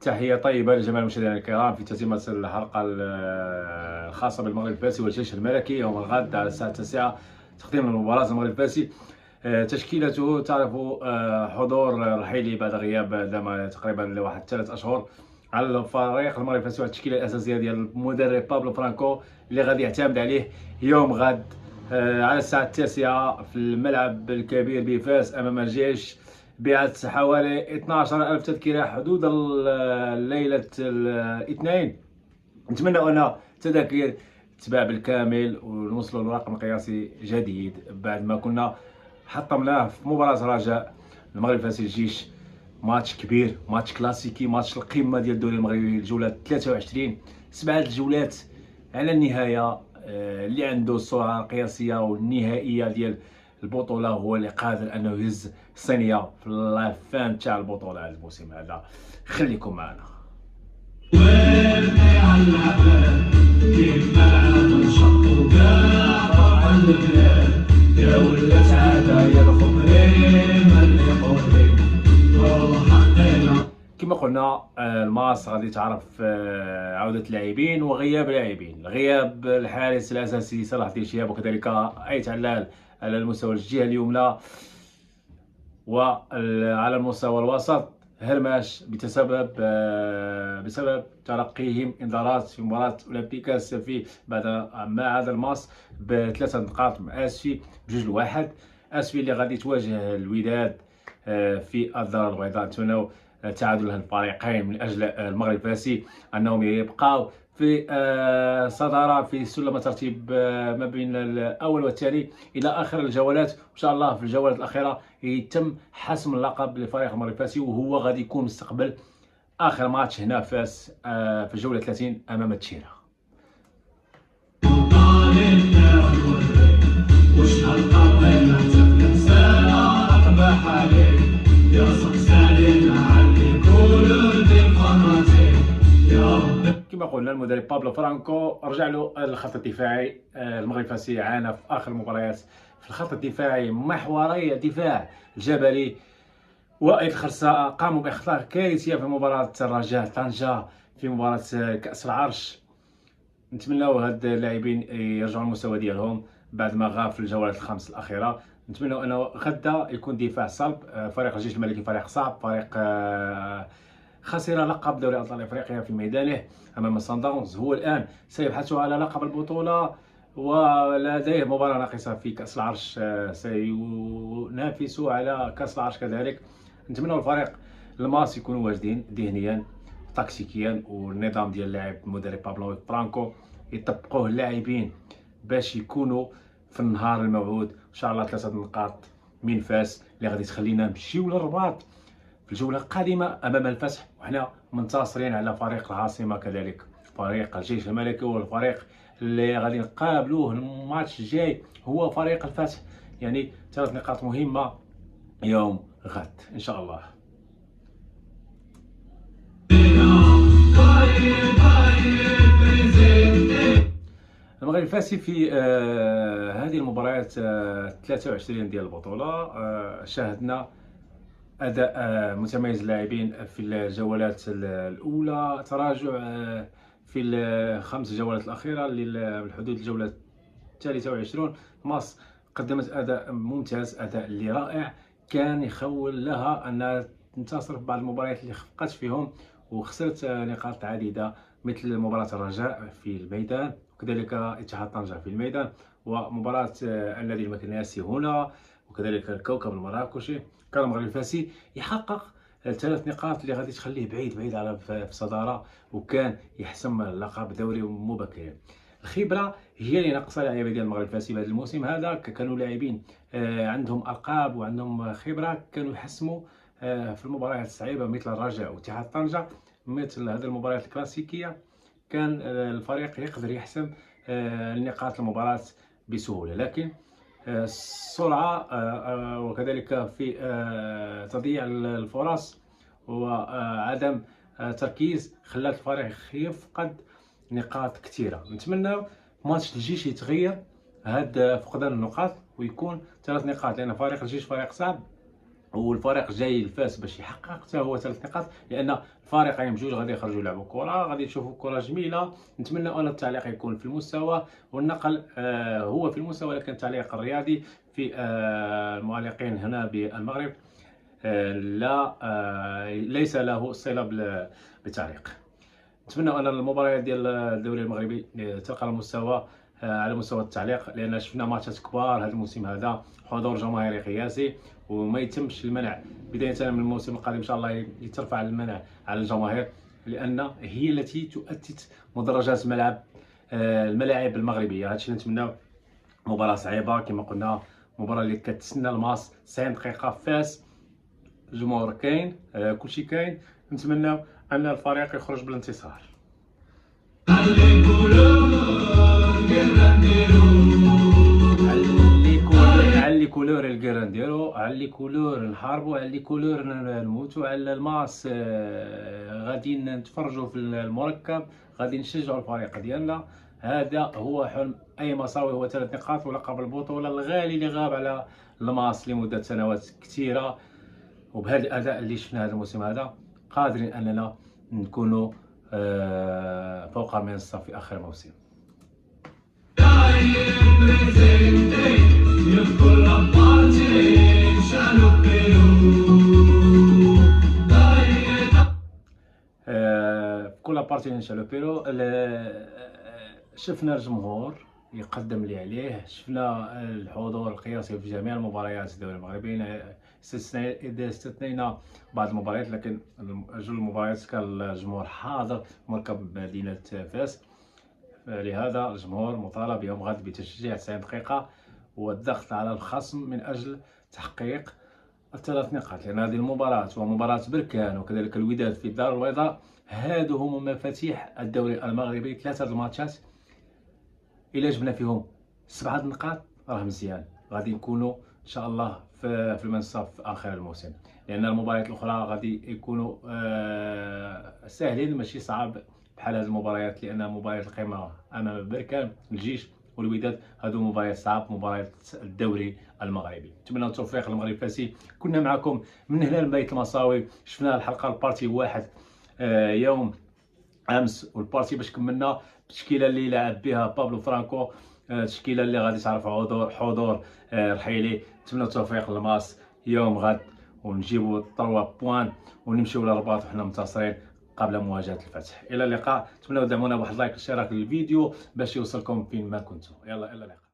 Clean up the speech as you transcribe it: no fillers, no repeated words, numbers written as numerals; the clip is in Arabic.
تحية طيبة لجميع المشاهدين الكرام في تتمة الحلقة الخاصة بالمغرب الفاسي والجيش الملكي يوم الغد على الساعة 9 تقديم المباراة المغرب الفاسي. تشكيلته تعرف حضور رحيلي بعد غياب دام تقريبا لواحد 3 أشهر على الفريق المغرب الفاسي، والتشكيلة الأساسية ديال المدرب بابلو فرانكو اللي غادي يعتمد عليه يوم غد على الساعة 9 في الملعب الكبير بفاس أمام الجيش بعت حوالي 12,000 تذكرة حدود ليلة الاثنين. نتمنى أن التذاكر تتباع بالكامل ونوصلوا لرقم قياسي جديد بعد ما كنا حطمناه في مباراة رجاء المغرب الفاسي الجيش. ماتش كبير، ماتش كلاسيكي، ماتش القمة ديال الدوري المغربي الجولة 23، 7 الجولات على النهاية. اللي عنده السرعة القياسية والنهائية ديال البطولة هو اللي قادر انه يهز الصينية في لافان تاع البطولة هذا الموسم هذا. خليكم معنا. كما قلنا الماس غادي تعرف عودة اللاعبين وغياب لاعبين، غياب الحارس الأساسي صلاح الدين شهاب، وكذلك أيت علال على المستوى الجهة اليمنى، وعلى المستوى الوسط هرماش بسبب تلقيهم انذارات في مباراة أولمبيكاس في بعد ما هذا الماس ب3 نقاط مع اسفي ب2-1. اسفي اللي غادي تواجه الوداد في الدار البيضاء. نتمنوا تعادل الفريقين من اجل المغرب الفاسي انهم يبقاو في صدارة في سلم الترتيب ما بين الاول والثاني الى اخر الجولات. ان شاء الله في الجولات الاخيره يتم حسم اللقب لفريق المغرب الفاسي، وهو غادي يكون مستقبل اخر ماتش هنا فاس في الجوله 30 امام التشيره. كما قلنا المدرب بابلو فرانكو رجع له الخط الدفاعي. المغرب الفاسي عانى في اخر المباريات في الخط الدفاعي، محوري دفاع الجبلي وائل الخرساء قاموا باخطاء كارثيه في مباراه الرجاء طنجه في مباراه كاس العرش. نتمنوا هاد اللاعبين يرجعوا المستوى ديالهم بعد ما غاب في الجولات الخمس الاخيره. نتمنوا انه غدا يكون دفاع صلب. فريق الجيش الملكي فريق صعب، فريق خسر لقب دوري ابطال افريقيا في ميدانه امام صن داونز. هو الان سيبحث على لقب البطوله ولديه مباراه ناقصه في كاس العرش، سينافس على كاس العرش كذلك. نتمنى الفريق الماس يكونوا واجدين ذهنيا تكتيكيا، والنظام ديال اللاعب المدرب بابلو فرانكو يطبقوه اللاعبين باش يكونوا في النهار الموعود ان شاء الله 3 نقاط من فاس اللي غادي تخلينا نمشيو للرباط في الجوله القادمه امام الفتح وحنا منتصرين على فريق العاصمه كذلك فريق الجيش الملكي. والفريق اللي غادي نقابلوه الماتش الجاي هو فريق الفتح، يعني 3 نقاط مهمه يوم غد ان شاء الله. المغرب الفاسي في هذه المباريات 23 ديال البطوله شاهدنا اداء متميز اللاعبين في الجولات الاولى، تراجع في ال5 جولات الاخيره لحدود الجوله 23. ماس قدمت اداء ممتاز، اداء اللي رائع، كان يخول لها انها تنتصر في بعض المباريات اللي خفقت فيهم وخسرت نقاط عديده مثل مباراه الرجاء في الميدان وكذلك اتحاد طنجة في الميدان ومباراة النادي المكناسي هنا وكذلك الكوكب المراكشي. كان المغرب الفاسي يحقق 3 نقاط اللي غادي تخليه بعيد على في الصدارة، وكان يحسم اللقب الدوري مبكرا. الخبرة هي اللي ناقصة اللاعبين ديال المغرب الفاسي بهذا الموسم هذا. كانوا لاعبين عندهم القاب وعندهم خبرة، كانوا يحسموا في المباريات الصعيبة مثل الرجاء واتحاد طنجة، مثل هذه المباريات الكلاسيكية كان الفريق يقدر يحسم النقاط المباراة بسهولة. لكن السرعة وكذلك في تضييع الفرص وعدم تركيز خلات الفريق يفقد نقاط كثيرة. نتمنى ماتش الجيش يتغير هاد فقدان النقاط ويكون 3 نقاط، لان فريق الجيش فريق صعب، والفريق جاي الفاس باش يحقق حتى هو 3 نقاط، لان الفريقين بجوج غادي يخرجوا يلعبوا كره، غادي نشوفوا كره جميله. نتمنى ان التعليق يكون في المستوى والنقل هو في المستوى، لكن التعليق الرياضي في المعلقين هنا بالمغرب لا ليس له صله بالتعليق. نتمنى ان المباريات ديال الدوري المغربي تلقى المستوى على مستوى التعليق، لان شفنا ماتشات كبار هذا الموسم هذا، حضور جماهيري قياسي، وما يتمش المنع بدايه من الموسم القادم ان شاء الله يترفع المنع على الجماهير، لان هي التي تؤتت مدرجات الملاعب المغربيه. هادشي اللي نتمناو. مباراه صعيبه كما قلنا، مباراه اللي كتسنى الماس 90 دقيقه فاس، الجمهور كاين كلشي كاين. نتمناو ان الفريق يخرج بالانتصار. علي كولور الكير نديرو، علي كولور نحاربو، علي كولور نموتو على الماس. غادي نتفرجوا في المركب، غادي نشجعوا الفريق ديالنا. هذا هو حلم اي مصاوي، هو 3 نقاط ولقب البطوله الغالي اللي غاب على الماس لمده سنوات كثيره. وبهذا الاداء اللي شفنا هذا الموسم هذا قادرين اننا نكونوا فوق المنصه في اخر الموسم. في كل بارتي نشالو بيرو شفنا الجمهور يقدم اللي عليه، شفنا الحضور القياسي في جميع المباريات الدوري المغربي، إذا استثنينا بعض المباريات، لكن جل المباريات كان الجمهور حاضر مركب مدينة فاس. لهذا الجمهور مطالب يوم غد بتشجيع 90 دقيقة والضغط على الخصم من أجل تحقيق ال3 نقاط، لأن هذه المباراة ومباراة بركان وكذلك الوداد في الدار البيضاء هادو هما مفاتيح الدوري المغربي. 3 الماتشات إلا جبنا فيهم 7 نقاط راه مزيان، غادي نكونوا ان شاء الله في المنصه في اخر الموسم، لان المباريات الاخرى غادي يكونوا ساهلين ماشي صعب بحال هذه المباريات، لان مباريات القمه امام بركان الجيش والوداد هادو مباريات صعب، مباريات الدوري المغربي. نتمنى التوفيق للمغرب الفاسي. كنا معكم من هنا من بيت المصاوي، شفنا الحلقه البارتي 1 يوم امس، والبارتي باش كملنا التشكيله اللي لعب بها بابلو فرانكو، التشكيله اللي غادي تعرف حضور رحيلي. نتمنى التوفيق للماس يوم غد ونجيبوا 3 بوان ونمشيو للرباط وحنا منتصرين قبل مواجهه الفتح. الى اللقاء، نتمنى تدعمونا بواحد لايك واشتراك للفيديو باش يوصلكم فين ما كنتم. يلا الى اللقاء.